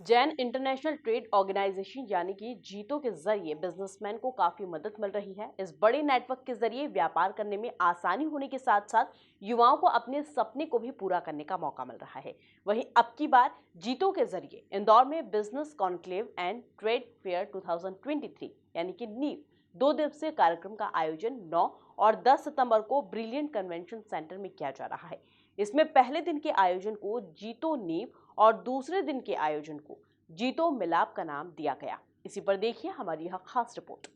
Jain international trade organisation यानी कि जीतो के जरिए बिजनेसमैन को काफी मदद मिल रही है। इस बड़े नेटवर्क के जरिए व्यापार करने में आसानी होने के साथ साथ युवाओं को अपने सपने को भी पूरा करने का मौका मिल रहा है। वहीं अब की बार जीतो के जरिए इंदौर में business conclave and trade fair 2023 यानी कि नीव 2 दिवसीय कार्यक्रम का आयोजन 9 और 10 सितंबर को ब्रिलियंट कन्वेंशन सेंटर में किया जा रहा है। इसमें पहले दिन के आयोजन को जीतो नीव और दूसरे दिन के आयोजन को जीतो मिलाप का नाम दिया गया। इसी पर देखिए हमारी यह खास रिपोर्ट।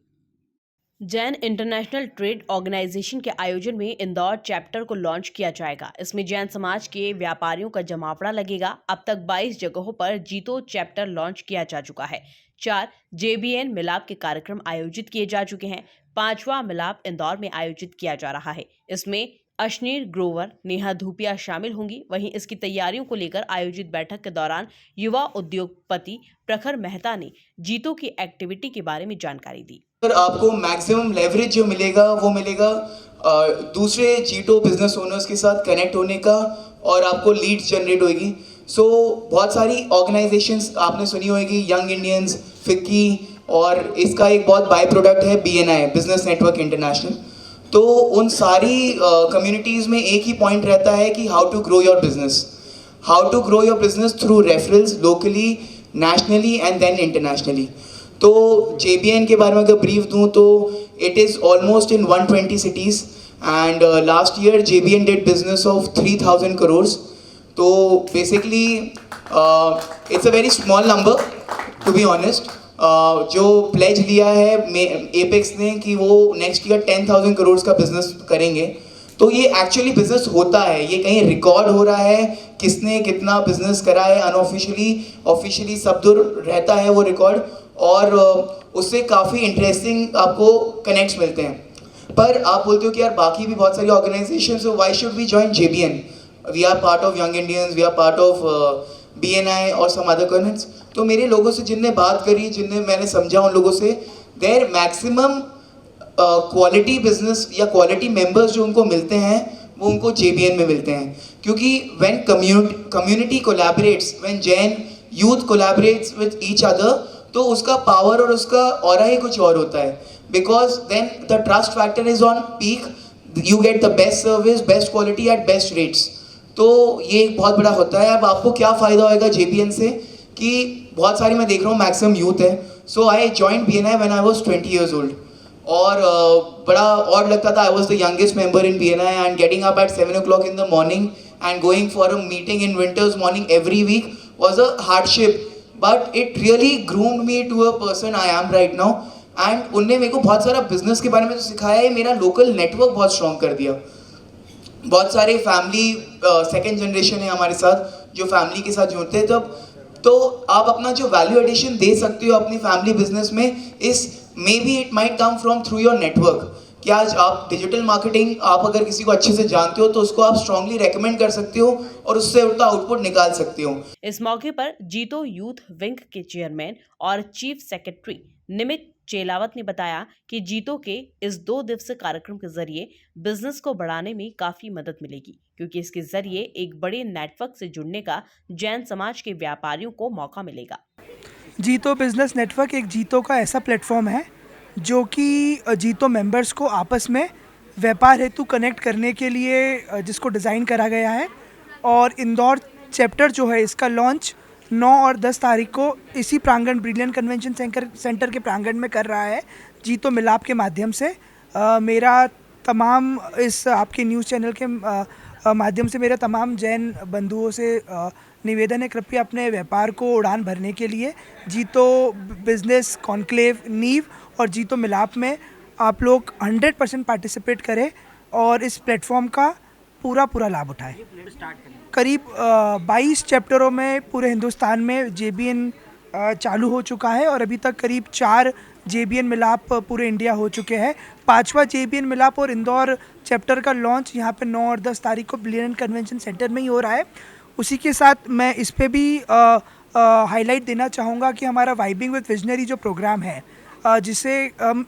जैन इंटरनेशनल ट्रेड ऑर्गेनाइजेशन के आयोजन में इंदौर चैप्टर को लॉन्च किया जाएगा। इसमें जैन समाज के व्यापारियों का जमावड़ा लगेगा। अब तक 22 जगहों पर जीतो चैप्टर लॉन्च किया जा चुका है। 4 जेबीएन मिलाप के कार्यक्रम आयोजित किए जा चुके हैं। 5वां मिलाप इंदौर में आयोजित किया जा रहा है। इसमें अश्नीर ग्रोवर, नेहा धूपिया शामिल होंगी। वहीं इसकी तैयारियों को लेकर आयोजित बैठक के दौरान युवा उद्योगपति प्रखर मेहता ने जीतो की एक्टिविटी के बारे में जानकारी दी। सर, आपको मैक्सिमम लेवरेज जो मिलेगा वो मिलेगा दूसरे जीटो बिजनेस ओनर्स के साथ कनेक्ट होने का, और आपको लीड्स जनरेट होगी। सो बहुत सारी ऑर्गेनाइजेशंस आपने सुनी होगी, यंग इंडियंस, फिक्की, और इसका एक बहुत बाय प्रोडक्ट है बीएनआई, बिजनेस नेटवर्क इंटरनेशनल। तो उन सारी कम्युनिटीज़ में एक ही पॉइंट रहता है कि how to grow your business through referrals locally, nationally and then internationally. तो JBN के बारे में अगर ब्रीफ दूँ तो it is almost in 120 cities and last year JBN did business of 3000 crores। तो basically it's a very small number to be honest. जो pledge लिया है एपेक्स ने कि वो नेक्स्ट ईयर 10,000 crores का बिजनेस करेंगे। तो ये एक्चुअली बिजनेस होता है, ये कहीं रिकॉर्ड हो रहा है किसने कितना बिजनेस करा है, अनऑफिशियली ऑफिशियली सब दूर रहता है वो रिकॉर्ड, और उससे काफ़ी इंटरेस्टिंग आपको कनेक्ट्स मिलते हैं। पर आप बोलते हो कि यार बाकी भी बहुत सारी organisation, so why should we join JBN? We are part of young Indians, we are part of BNI और सम अदर कनेक्ट्स। तो मेरे लोगों से जिनने बात करी, जिनने मैंने समझा, उन लोगों से देयर मैक्सिमम क्वालिटी बिजनेस या क्वालिटी मेंबर्स जो उनको मिलते हैं वो उनको JBN में मिलते हैं। क्योंकि when community collaborates, when Jain youth collaborates with each other, तो उसका पावर और उसका ऑरा ही कुछ और होता है। Because then the trust factor is on peak, you get the best service, best quality at best rates. तो ये एक बहुत बड़ा होता है। अब आपको क्या फ़ायदा होएगा JBN से कि बहुत सारी, मैं देख रहा हूँ मैक्सिमम यूथ है। So I join BNI when I was 20 years old, और बड़ा और लगता था। I was the youngest member in BNI and getting up at 7 o'clock in the morning and going for a meeting in winters morning every week was a hardship, but it really groomed me to a person I am right now। and उनने मेरे को बहुत सारा business के बारे में तो सिखाया है, मेरा लोकल नेटवर्क बहुत स्ट्रॉन्ग कर दिया। बहुत सारे फैमिली सेकेंड जनरेशन है हमारे साथ जो फैमिली के साथ जुड़ते हैं। तब तो आप अपना जो वैल्यू एडिशन दे सकते हो अपनी फैमिली बिजनेस में, इस may be it might come from through your network. कि आज आप डिजिटल मार्केटिंग, आप अगर किसी को अच्छे से जानते हो तो उसको आप स्ट्रांगली रेकमेंड कर सकते हो और उससे उतना आउटपुट निकाल सकते हो। इस मौके पर जीतो यूथ विंग के चेयरमैन और चीफ सेक्रेटरी निमित चेलावत ने बताया कि जीतो के इस 2 दिवसीय कार्यक्रम के जरिए बिजनेस को बढ़ाने में काफी मदद मिलेगी, क्योंकि इसके जरिए एक बड़े नेटवर्क से जुड़ने का जैन समाज के व्यापारियों को मौका मिलेगा। जीतो बिजनेस नेटवर्क एक जीतो का ऐसा प्लेटफॉर्म है जो कि जीतो मेंबर्स को आपस में व्यापार हेतु कनेक्ट करने के लिए जिसको डिज़ाइन करा गया है। और इंदौर चैप्टर जो है इसका लॉन्च 9 और 10 तारीख को इसी प्रांगण, ब्रिलियंट कन्वेंशन सेंटर के प्रांगण में कर रहा है जीतो मिलाप के माध्यम से। मेरा तमाम इस आपके न्यूज़ चैनल के माध्यम से मेरा तमाम जैन बंधुओं से निवेदन है, कृपया अपने व्यापार को उड़ान भरने के लिए जीतो बिजनेस कॉन्क्लेव नीव और जीतो मिलाप में आप लोग 100% पार्टिसिपेट करें और इस प्लेटफॉर्म का पूरा लाभ उठाएं। करीब 22 चैप्टरों में पूरे हिंदुस्तान में JBN चालू हो चुका है और अभी तक करीब 4 JBN मिलाप पूरे इंडिया हो चुके हैं। 5वां JBN मिलाप और इंदौर चैप्टर का लॉन्च यहाँ पे 9 और 10 तारीख को ब्रिलियंट कन्वेंशन सेंटर में ही हो रहा है। उसी के साथ मैं इस पे भी हाईलाइट देना चाहूँगा कि हमारा वाइबिंग विद विजनरी जो प्रोग्राम है, जिसे हम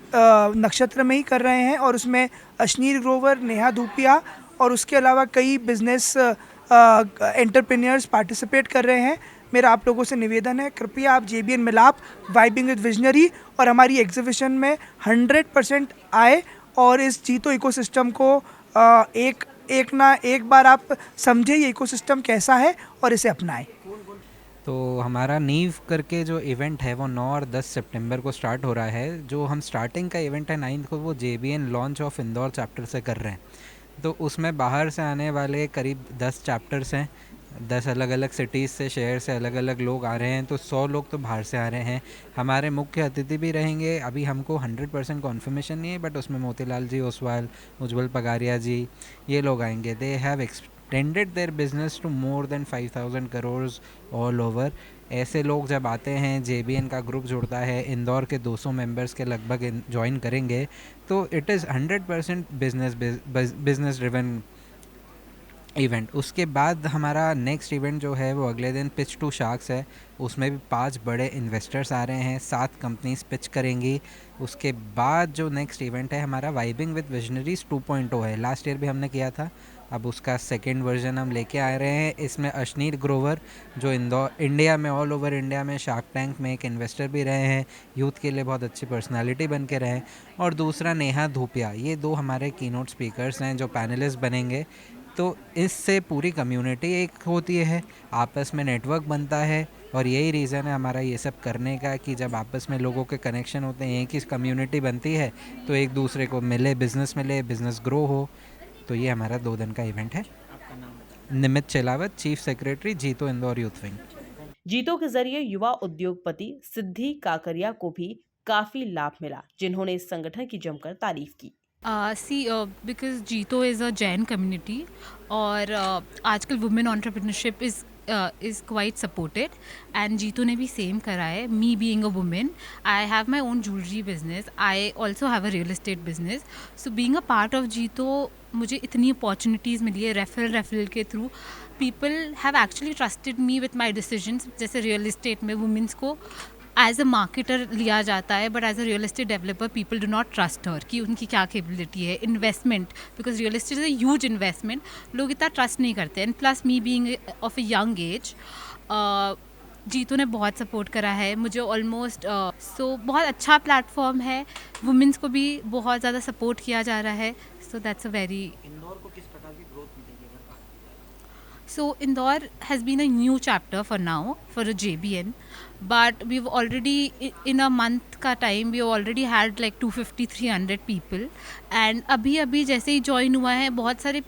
नक्षत्र में ही कर रहे हैं, और उसमें अश्नीर ग्रोवर, नेहा धूपिया और उसके अलावा कई बिजनेस एंटरप्रेन्योर्स पार्टिसिपेट कर रहे हैं। मेरा आप लोगों से निवेदन है, कृपया आप JBN मिलाप वाइबिंग विद विजनरी और हमारी एग्जीबिशन में 100% आए और इस जीतो इकोसिस्टम को एक बार आप समझे ये इकोसिस्टम कैसा है और इसे अपनाएं। तो हमारा नीव करके जो इवेंट है वो 9 और 10 सितंबर को स्टार्ट हो रहा है। जो हम स्टार्टिंग का इवेंट है 9 को, वो JBN launch of Indore chapter से कर रहे हैं। तो उसमें बाहर से आने वाले करीब 10 चैप्टर्स हैं, 10 अलग अलग सिटीज़ से, शहर से अलग अलग लोग आ रहे हैं। तो 100 लोग तो बाहर से आ रहे हैं। हमारे मुख्य अतिथि भी रहेंगे। अभी हमको 100% कॉन्फर्मेशन नहीं है, बट उसमें मोतीलाल जी ओसवाल, उज्जवल पगारिया जी, ये लोग आएंगे। They have extended their business to more than 5000 crore all over. ऐसे लोग जब आते हैं, JBN का ग्रुप जुड़ता है, इंदौर के 200 मेंबर्स के लगभग ज्वाइन करेंगे, तो it is 100% business driven event. उसके बाद हमारा नेक्स्ट इवेंट जो है वो अगले दिन पिच टू शार्क्स है। उसमें भी 5 बड़े इन्वेस्टर्स आ रहे हैं, 7 कंपनीज पिच करेंगी। उसके बाद जो नेक्स्ट इवेंट है हमारा वाइबिंग विद विजनरीज 2.0 है। लास्ट ईयर भी हमने किया था, अब उसका सेकेंड वर्जन हम लेके आ रहे हैं। इसमें अशनीर ग्रोवर, जो इंडिया में, ऑल ओवर इंडिया में शार्क टैंक में एक इन्वेस्टर भी रहे हैं, यूथ के लिए बहुत अच्छी पर्सनालिटी बन के रहे हैं। और दूसरा नेहा धूपिया, ये 2 हमारे कीनोट स्पीकर्स हैं जो पैनलिस्ट बनेंगे। तो इससे पूरी कम्युनिटी एक होती है, आपस में नेटवर्क बनता है। और यही रीज़न है हमारा ये सब करने का, कि जब आपस में लोगों के कनेक्शन होते हैं, एक ही कम्युनिटी बनती है, तो एक दूसरे को मिले, बिज़नेस ग्रो हो। तो ये हमारा 2 दिन का इवेंट है। निमित चेलावत, चीफ सेक्रेटरी, जीतो इंदौर यूथ विंग। जीतो के जरिए युवा उद्योगपति सिद्धि काकरिया को भी काफी लाभ मिला, जिन्होंने इस संगठन की जमकर तारीफ की। Because Jito is a Jain community और आजकल women entrepreneurship is quite supported and Jito ने भी same करा है. Me being a woman, I have my own jewelry business. I also have a real estate business. So being a part of Jito, मुझे इतनी opportunities मिली है referral के through. People have actually trusted me with my decisions. जैसे real estate में womens को as a marketer लिया जाता है, but as a real estate developer people do not trust her कि उनकी क्या कैपेबिलिटी है. Investment, because real estate is a huge investment, लोग इतना ट्रस्ट नहीं करते. And plus me being of a young age, JITO ने बहुत सपोर्ट करा है मुझे ऑलमोस्ट. सो बहुत अच्छा प्लेटफॉर्म है. वुमेंस को भी बहुत ज़्यादा सपोर्ट किया जा रहा है. So that's a very. Indore को किस प्रकार की ग्रोथ मिलेगी? So Indore has been a new chapter for now for a JBN, but we've already in a month का time we already had like 250-300 people and अभी जैसे ही join हुआ है बहुत सारे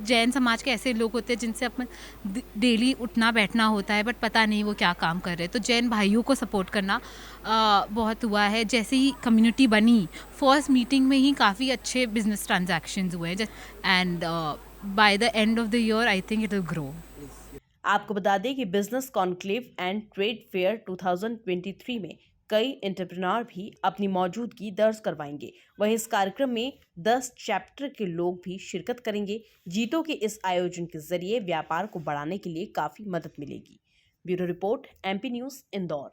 जैन समाज के ऐसे लोग होते हैं जिनसे अपन डेली उठना बैठना होता है बट पता नहीं वो क्या काम कर रहे हैं. तो जैन भाइयों को सपोर्ट करना बहुत हुआ है. जैसे ही कम्युनिटी बनी, फर्स्ट मीटिंग में ही काफ़ी अच्छे बिजनेस ट्रांजैक्शंस हुए हैं and by the end of the year I think it will grow. आपको बता दें कि business conclave and trade fair 2023 में कई एंटरप्रेन्योर भी अपनी मौजूदगी दर्ज करवाएंगे. वहीं इस कार्यक्रम में 10 चैप्टर के लोग भी शिरकत करेंगे. जीतो के इस आयोजन के जरिए व्यापार को बढ़ाने के लिए काफी मदद मिलेगी. Bureau report, MP news, Indore.